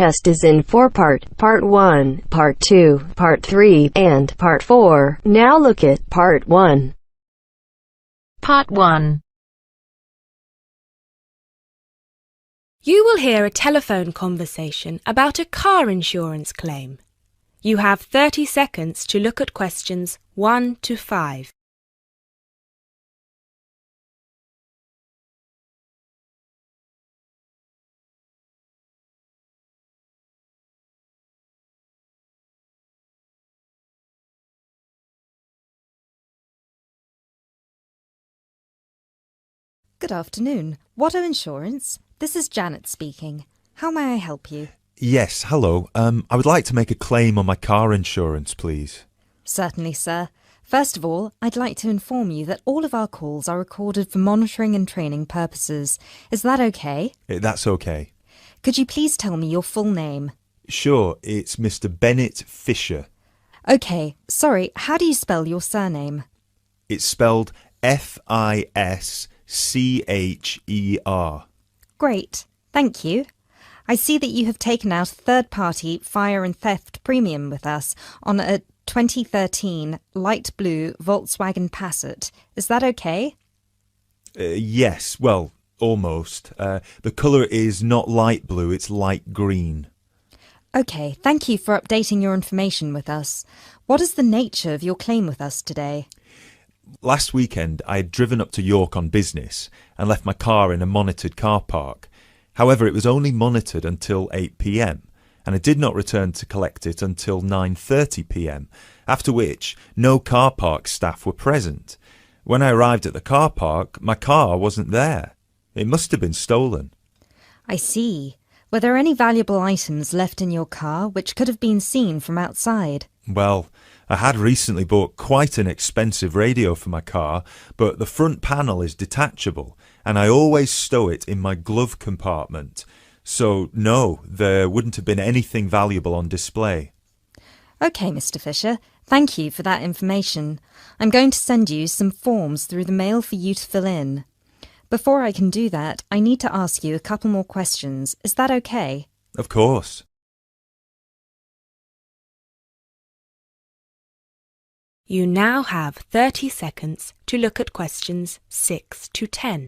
test is in 4-part, Part 1, Part 2, Part 3, and Part 4. Now look at Part 1. Part 1. You will hear a telephone conversation about a car insurance claim. You have 30 seconds to look at questions 1 to 5. Good afternoon. Watto Insurance. This is Janet speaking. How may I help you? Yes, hello. I would like to make a claim on my car insurance, please. Certainly, sir. First of all, I'd like to inform you that all of our calls are recorded for monitoring and training purposes. Is that okay? That's okay. Could you please tell me your full name? Sure, it's Mr. Bennett Fisher. Okay, sorry, how do you spell your surname? It's spelled Fischer. Great, thank you. I see that you have taken out a third-party fire and theft premium with us on a 2013 light blue Volkswagen Passat. Is that okay? Yes, well, almost. The colour is not light blue, it's light green. Okay, thank you for updating your information with us. What is the nature of your claim with us today? Last weekend, I had driven up to York on business and left my car in a monitored car park. However, it was only monitored until 8 p.m, and I did not return to collect it until 9:30 p.m, after which no car park staff were present. When I arrived at the car park, my car wasn't there. It must have been stolen. I see. Were there any valuable items left in your car which could have been seen from outside? Well, I had recently bought quite an expensive radio for my car, but the front panel is detachable, and I always stow it in my glove compartment. So, no, there wouldn't have been anything valuable on display. Okay, Mr. Fisher. Thank you for that information. I'm going to send you some forms through the mail for you to fill in. Before I can do that, I need to ask you a couple more questions. Is that okay? Of course. You now have 30 seconds to look at questions 6 to 10.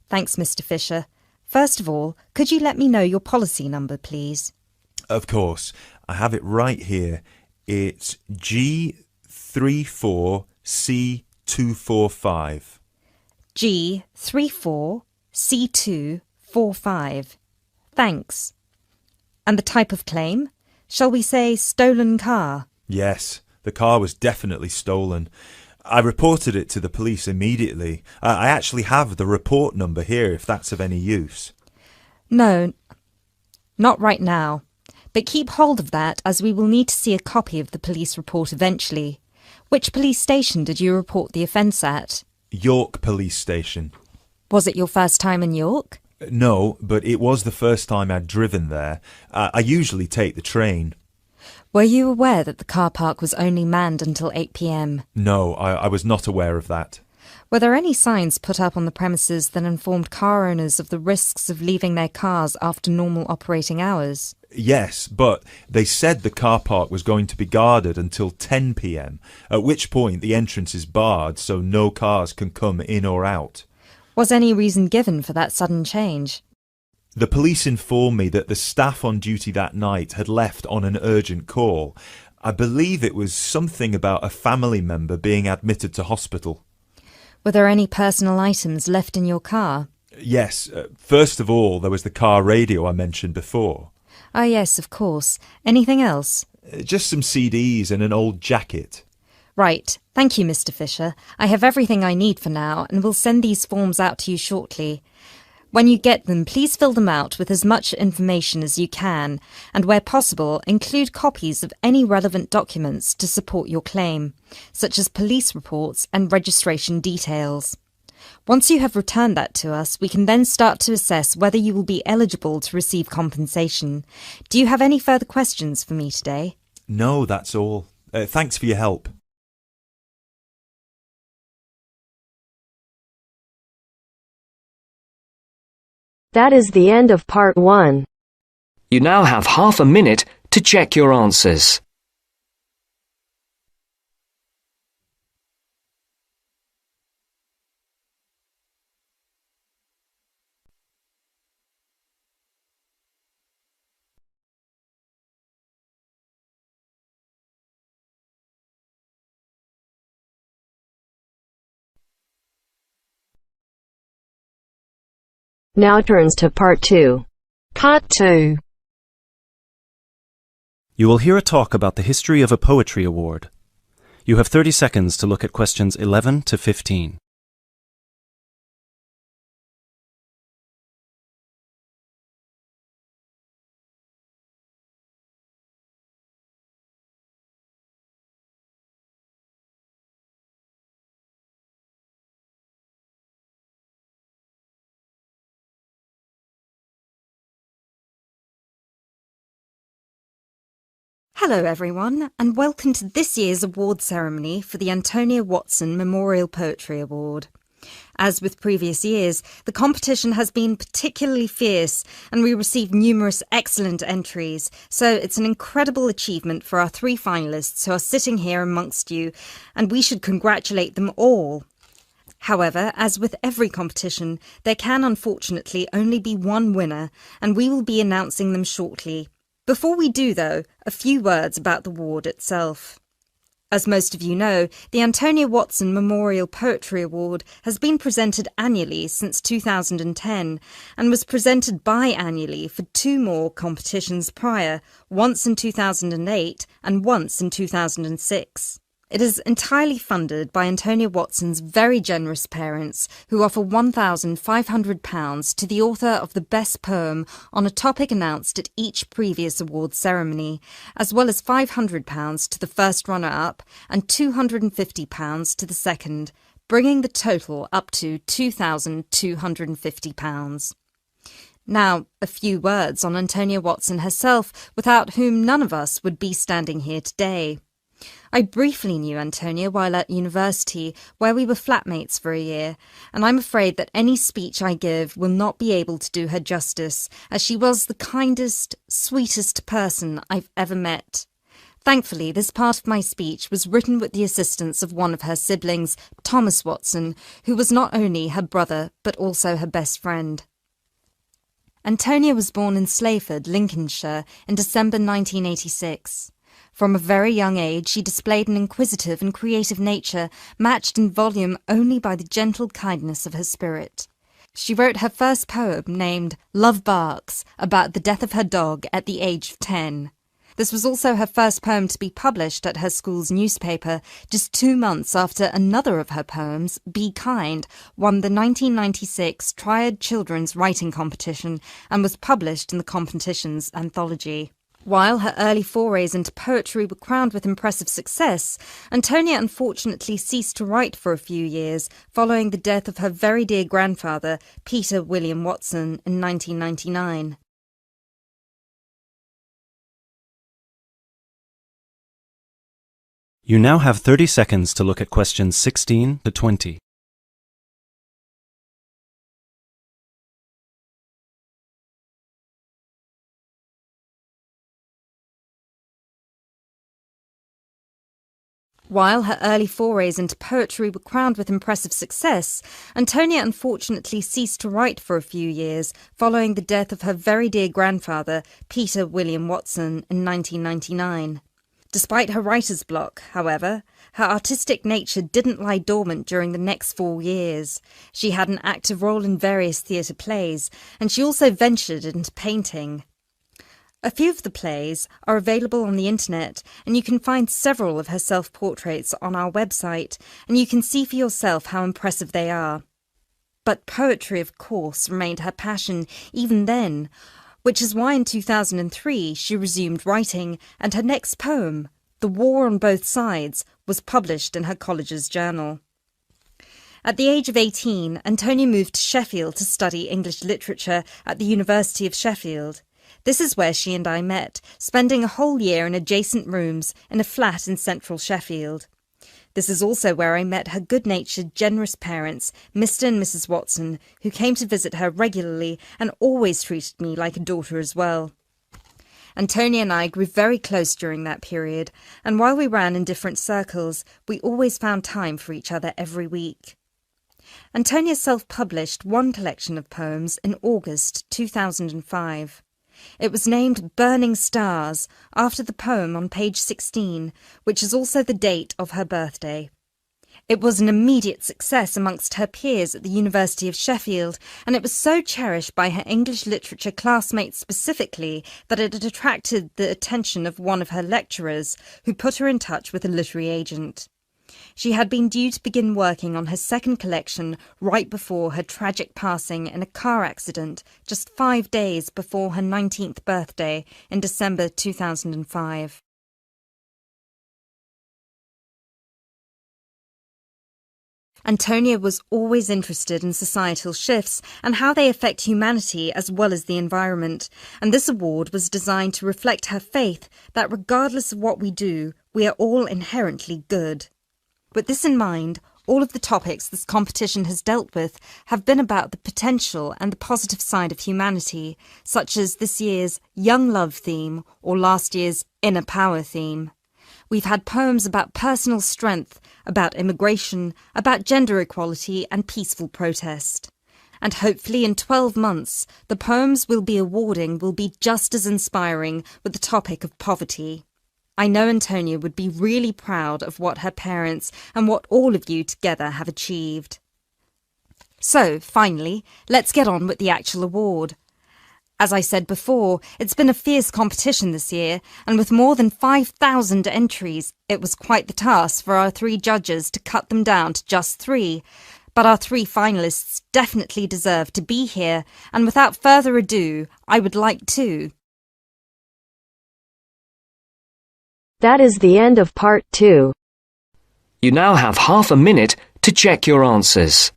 Thanks, Mr. Fisher. First of all, could you let me know your policy number, please? Of course. I have it right here. It's G34C245. G34C245. Thanks. And the type of claim? Shall we say stolen car? Yes, the car was definitely stolen. I reported it to the police immediately. I actually have the report number here if that's of any use. No, not right now. But keep hold of that as we will need to see a copy of the police report eventually. Which police station did you report the offence at? York Police Station. Was it your first time in York? No, but it was the first time I'd driven there. I usually take the train. Were you aware that the car park was only manned until 8 p.m? No, I was not aware of that. Were there any signs put up on the premises that informed car owners of the risks of leaving their cars after normal operating hours? Yes, but they said the car park was going to be guarded until 10 p.m, at which point the entrance is barred so no cars can come in or out. Was any reason given for that sudden change? The police informed me that the staff on duty that night had left on an urgent call. I believe it was something about a family member being admitted to hospital. Were there any personal items left in your car? Yes, first of all there was the car radio I mentioned before. Ah, yes, of course. Anything else? Just some CDs and an old jacket. Right. Thank you, Mr. Fisher. I have everything I need for now and will send these forms out to you shortly. When you get them, please fill them out with as much information as you can, and where possible, include copies of any relevant documents to support your claim, such as police reports and registration details. Once you have returned that to us, we can then start to assess whether you will be eligible to receive compensation. Do you have any further questions for me today? No, that's all. Thanks for your help. That is the end of part 1. You now have half a minute to check your answers. Now turns to part 2. Part 2. You will hear a talk about the history of a poetry award. You have 30 seconds to look at questions 11 to 15. Hello everyone, and welcome to this year's award ceremony for the Antonia Watson Memorial Poetry Award. As with previous years, the competition has been particularly fierce and we received numerous excellent entries, so it's an incredible achievement for our 3 finalists who are sitting here amongst you, and we should congratulate them all. However, as with every competition, there can unfortunately only be one winner, and we will be announcing them shortly. Before we do, though, a few words about the award itself. As most of you know, the Antonia Watson Memorial Poetry Award has been presented annually since 2010 and was presented biannually for 2 more competitions prior, once in 2008 and once in 2006. It is entirely funded by Antonia Watson's very generous parents, who offer £1,500 to the author of the best poem on a topic announced at each previous award ceremony, as well as £500 to the first runner-up and £250 to the second, bringing the total up to £2,250. Now, a few words on Antonia Watson herself, without whom none of us would be standing here today. I briefly knew Antonia while at university, where we were flatmates for a year, and I'm afraid that any speech I give will not be able to do her justice, as she was the kindest, sweetest person I've ever met. Thankfully, this part of my speech was written with the assistance of one of her siblings, Thomas Watson, who was not only her brother, but also her best friend. Antonia was born in Slayford, Lincolnshire, in December 1986. From a very young age, she displayed an inquisitive and creative nature, matched in volume only by the gentle kindness of her spirit. She wrote her first poem, named Love Barks, about the death of her dog at the age of 10. This was also her first poem to be published at her school's newspaper, just 2 months after another of her poems, Be Kind, won the 1996 Triad Children's Writing Competition and was published in the competition's anthology. While her early forays into poetry were crowned with impressive success, Antonia unfortunately ceased to write for a few years following the death of her very dear grandfather, Peter William Watson, in 1999. You now have 30 seconds to look at questions 16 to 20. While her early forays into poetry were crowned with impressive success, Antonia unfortunately ceased to write for a few years following the death of her very dear grandfather, Peter William Watson, in 1999. Despite her writer's block, however, her artistic nature didn't lie dormant during the next 4 years. She had an active role in various theatre plays, and she also ventured into painting. A few of the plays are available on the internet, and you can find several of her self-portraits on our website, and you can see for yourself how impressive they are. But poetry, of course, remained her passion even then, which is why in 2003 she resumed writing, and her next poem, The War on Both Sides, was published in her college's journal. At the age of 18, Antonia moved to Sheffield to study English literature at the University of Sheffield. This is where she and I met, spending a whole year in adjacent rooms in a flat in central Sheffield. This is also where I met her good-natured, generous parents, Mr. and Mrs. Watson, who came to visit her regularly and always treated me like a daughter as well. Antonia and I grew very close during that period, and while we ran in different circles, we always found time for each other every week. Antonia self-published one collection of poems in August 2005. It was named Burning Stars, after the poem on page 16, which is also the date of her birthday. It was an immediate success amongst her peers at the University of Sheffield, and it was so cherished by her English literature classmates specifically that it had attracted the attention of one of her lecturers, who put her in touch with a literary agent. She had been due to begin working on her second collection right before her tragic passing in a car accident just 5 days before her 19th birthday in December 2005. Antonia was always interested in societal shifts and how they affect humanity as well as the environment, and this award was designed to reflect her faith that regardless of what we do, we are all inherently good. With this in mind, all of the topics this competition has dealt with have been about the potential and the positive side of humanity, such as this year's Young Love theme or last year's Inner Power theme. We've had poems about personal strength, about immigration, about gender equality and peaceful protest. And hopefully in 12 months, the poems we'll be awarding will be just as inspiring with the topic of poverty. I know Antonia would be really proud of what her parents and what all of you together have achieved. So, finally, let's get on with the actual award. As I said before, it's been a fierce competition this year, and with more than 5,000 entries, it was quite the task for our 3 judges to cut them down to just 3. But our 3 finalists definitely deserve to be here, and without further ado, I would like to... That is the end of part 2. You now have half a minute to check your answers.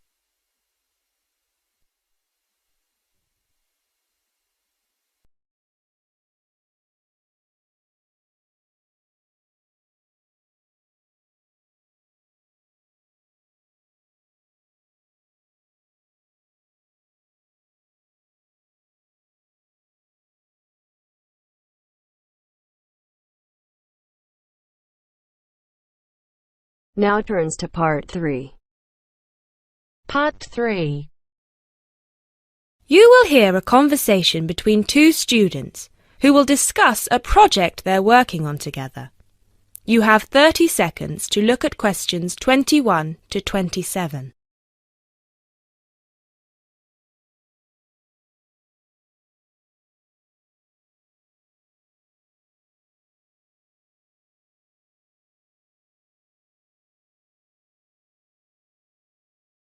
Now turns to part 3. Part 3. You will hear a conversation between 2 students who will discuss a project they're working on together. You have 30 seconds to look at questions 21 to 27.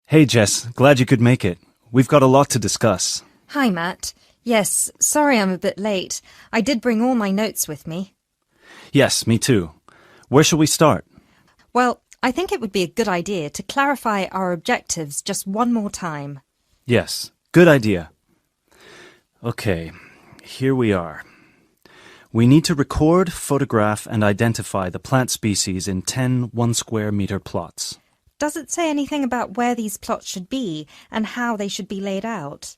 Hey Jess, glad you could make it. We've got a lot to discuss. Hi, Matt. Yes, sorry I'm a bit late. I did bring all my notes with me. Yes, me too. Where shall we start? Well, I think it would be a good idea to clarify our objectives just one more time. Yes, good idea. Okay, here we are. We need to record, photograph, and identify the plant species in 10 1-square-meter plots. Does it say anything about where these plots should be and how they should be laid out?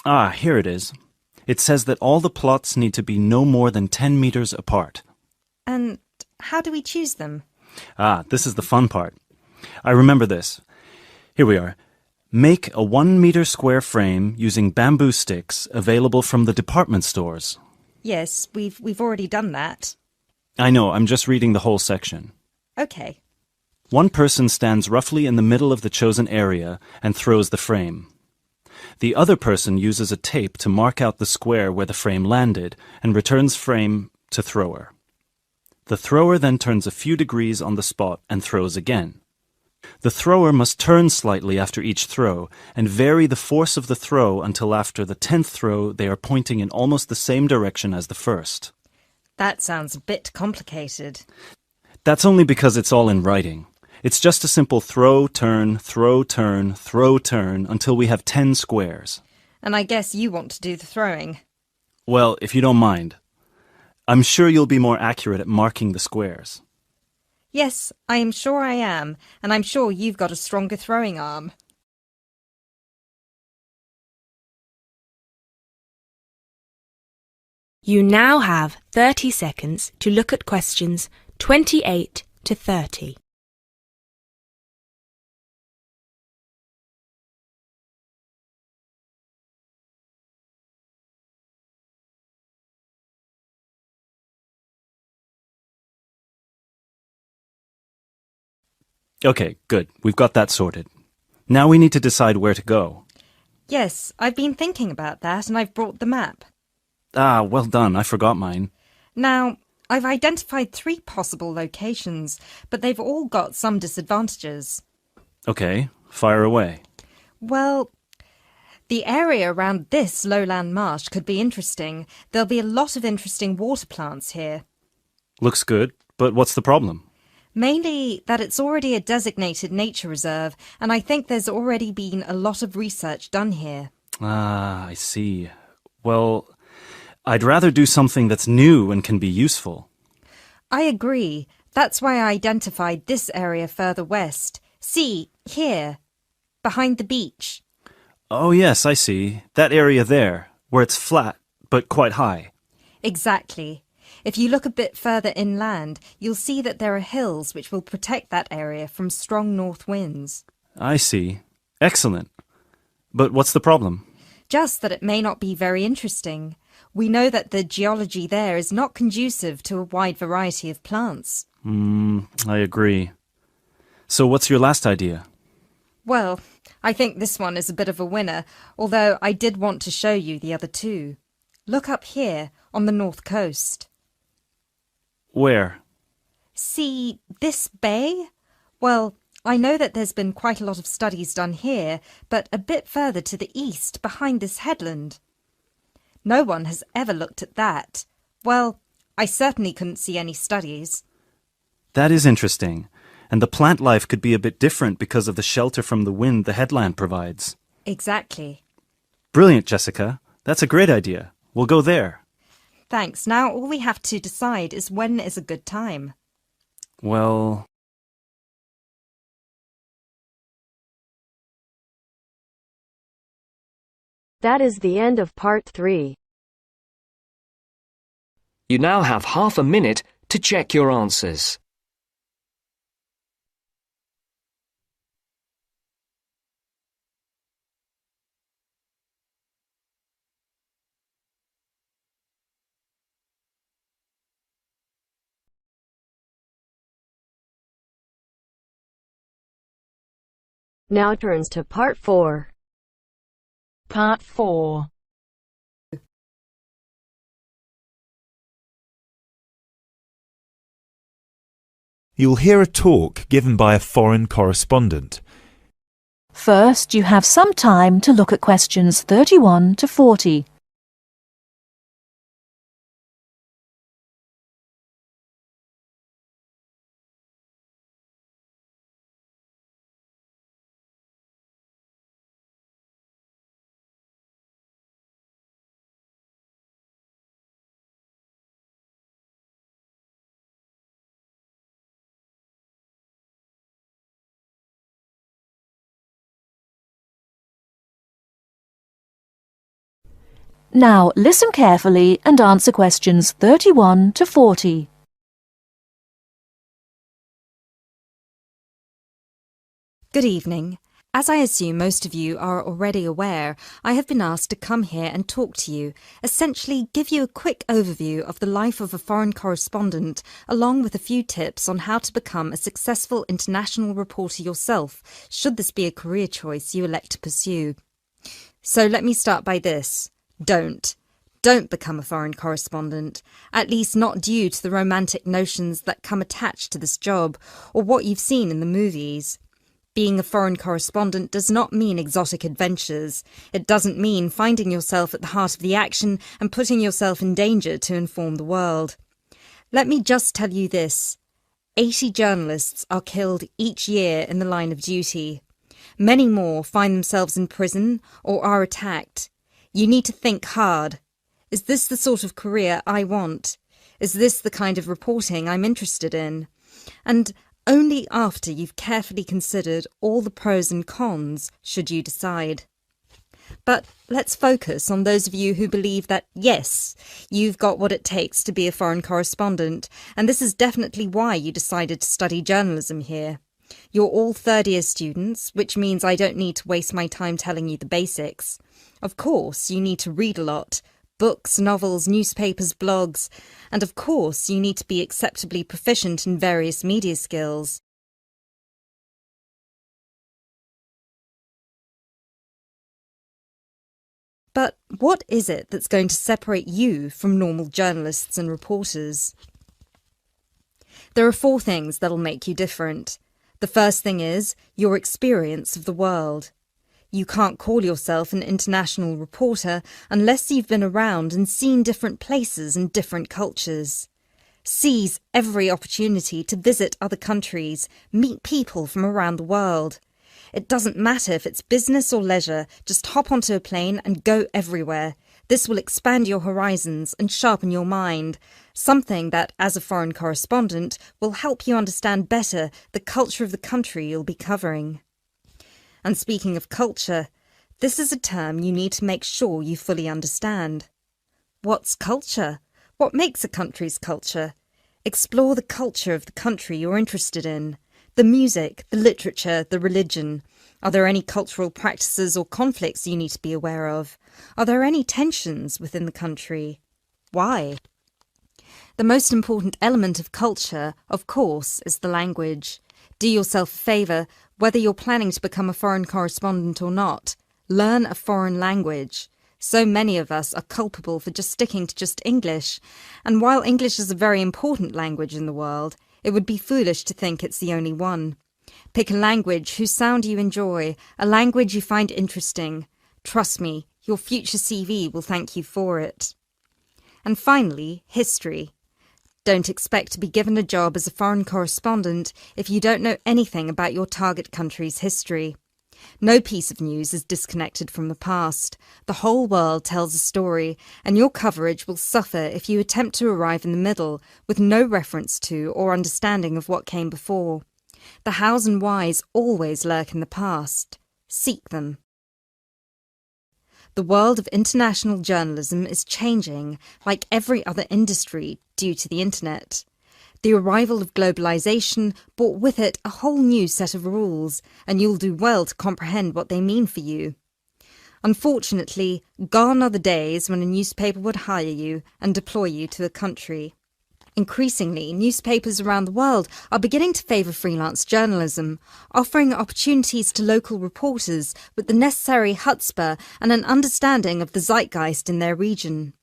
Ah, here it is. It says that all the plots need to be no more than 10 meters apart. And how do we choose them? Ah, this is the fun part. I remember this. Here we are. Make a 1-meter square frame using bamboo sticks available from the department stores. Yes, we've already done that. I know, I'm just reading the whole section. Okay. One person stands roughly in the middle of the chosen area and throws the frame. The other person uses a tape to mark out the square where the frame landed and returns frame to thrower. The thrower then turns a few degrees on the spot and throws again. The thrower must turn slightly after each throw and vary the force of the throw until after the 10th throw they are pointing in almost the same direction as the first. That sounds a bit complicated. That's only because it's all in writing. It's just a simple throw, turn, throw, turn, throw, turn until we have 10 squares. And I guess you want to do the throwing. Well, if you don't mind. I'm sure you'll be more accurate at marking the squares. Yes, I am sure I am, and I'm sure you've got a stronger throwing arm. You now have 30 seconds to look at questions 28 to 30. Okay, good. We've got that sorted. Now we need to decide where to go. Yes, I've been thinking about that and I've brought the map. Ah, well done. I forgot mine. Now, I've identified 3 possible locations, but they've all got some disadvantages. Okay, fire away. Well, the area around this lowland marsh could be interesting. There'll be a lot of interesting water plants here. Looks good, but what's the problem? Mainly that it's already a designated nature reserve, and I think there's already been a lot of research done here. Ah, I see. Well, I'd rather do something that's new and can be useful. I agree. That's why I identified this area further west. See, here, behind the beach. Oh yes, I see. That area there, where it's flat, but quite high. Exactly. If you look a bit further inland, you'll see that there are hills which will protect that area from strong north winds. I see. Excellent. But what's the problem? Just that it may not be very interesting. We know that the geology there is not conducive to a wide variety of plants. I agree. So what's your last idea? Well, I think this one is a bit of a winner, although I did want to show you the other 2. Look up here, on the north coast. Where? See this bay? Well, I know that there's been quite a lot of studies done here, but a bit further to the east, behind this headland. No one has ever looked at that. Well, I certainly couldn't see any studies. That is interesting. And the plant life could be a bit different because of the shelter from the wind the headland provides. Exactly. Brilliant, Jessica. That's a great idea. We'll go there. Thanks. Now all we have to decide is when is a good time. Well... That is the end of part 3. You now have half a minute to check your answers. Now turns to part 4. Part 4. You'll hear a talk given by a foreign correspondent. First, you have some time to look at questions 31 to 40. Now listen carefully and answer questions 31 to 40. Good evening. As I assume most of you are already aware, I have been asked to come here and talk to you, essentially give you a quick overview of the life of a foreign correspondent, along with a few tips on how to become a successful international reporter yourself, should this be a career choice you elect to pursue. So let me start by this. Don't become a foreign correspondent, at least not due to the romantic notions that come attached to this job or what you've seen in the movies. Being a foreign correspondent does not mean exotic adventures. It doesn't mean finding yourself at the heart of the action and putting yourself in danger to inform the world. Let me just tell you this. 80 journalists are killed each year in the line of duty. Many more find themselves in prison or are attacked. You need to think hard. Is this the sort of career I want? Is this the kind of reporting I'm interested in? And only after you've carefully considered all the pros and cons should you decide. But let's focus on those of you who believe that, yes, you've got what it takes to be a foreign correspondent, and this is definitely why you decided to study journalism here. You're all third-year students, which means I don't need to waste my time telling you the basics. Of course, you need to read a lot. Books, novels, newspapers, blogs, and of course you need to be acceptably proficient in various media skills. But what is it that's going to separate you from normal journalists and reporters? There are 4 things that'll make you different. The first thing is your experience of the world. You can't call yourself an international reporter unless you've been around and seen different places and different cultures. Seize every opportunity to visit other countries, meet people from around the world. It doesn't matter if it's business or leisure, just hop onto a plane and go everywhere. This will expand your horizons and sharpen your mind, something that, as a foreign correspondent, will help you understand better the culture of the country you'll be covering. And speaking of culture, this is a term you need to make sure you fully understand. What's culture? What makes a country's culture? Explore the culture of the country you're interested in. The music, the literature, the religion. Are there any cultural practices or conflicts you need to be aware of? Are there any tensions within the country? Why? The most important element of culture, of course, is the language. Do yourself a favour, whether you're planning to become a foreign correspondent or not. Learn a foreign language. So many of us are culpable for just sticking to just English, and while English is a very important language in the world, it would be foolish to think it's the only one. Pick a language whose sound you enjoy, a language you find interesting. Trust me, your future CV will thank you for it. And finally, history. Don't expect to be given a job as a foreign correspondent if you don't know anything about your target country's history. No piece of news is disconnected from the past. The whole world tells a story, and your coverage will suffer if you attempt to arrive in the middle with no reference to or understanding of what came before. The hows and whys always lurk in the past. Seek them. The world of international journalism is changing, like every other industry, due to the internet. The arrival of globalization brought with it a whole new set of rules, and you'll do well to comprehend what they mean for you. Unfortunately, gone are the days when a newspaper would hire you and deploy you to a country. Increasingly, newspapers around the world are beginning to favour freelance journalism, offering opportunities to local reporters with the necessary chutzpah and an understanding of the zeitgeist in their region.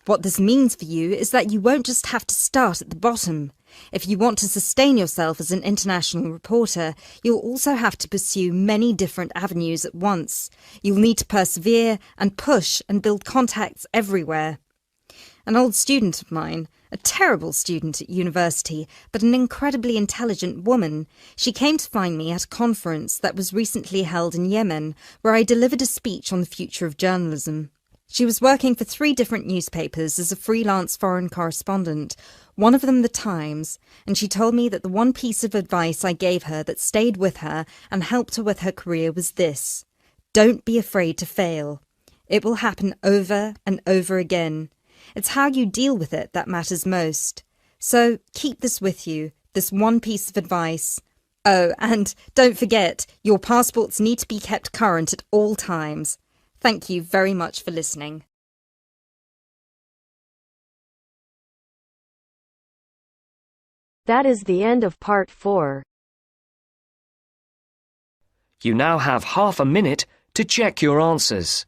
What this means for you is that you won't just have to start at the bottom. If you want to sustain yourself as an international reporter, you'll also have to pursue many different avenues at once. You'll need to persevere and push and build contacts everywhere. An old student of mine, a terrible student at university, but an incredibly intelligent woman, she came to find me at a conference that was recently held in Yemen, where I delivered a speech on the future of journalism. She was working for 3 different newspapers as a freelance foreign correspondent, one of them The Times, and she told me that the one piece of advice I gave her that stayed with her and helped her with her career was this: don't be afraid to fail. It will happen over and over again. It's how you deal with it that matters most. So keep this with you, this one piece of advice. Oh, and don't forget, your passports need to be kept current at all times. Thank you very much for listening. That is the end of part 4. You now have half a minute to check your answers.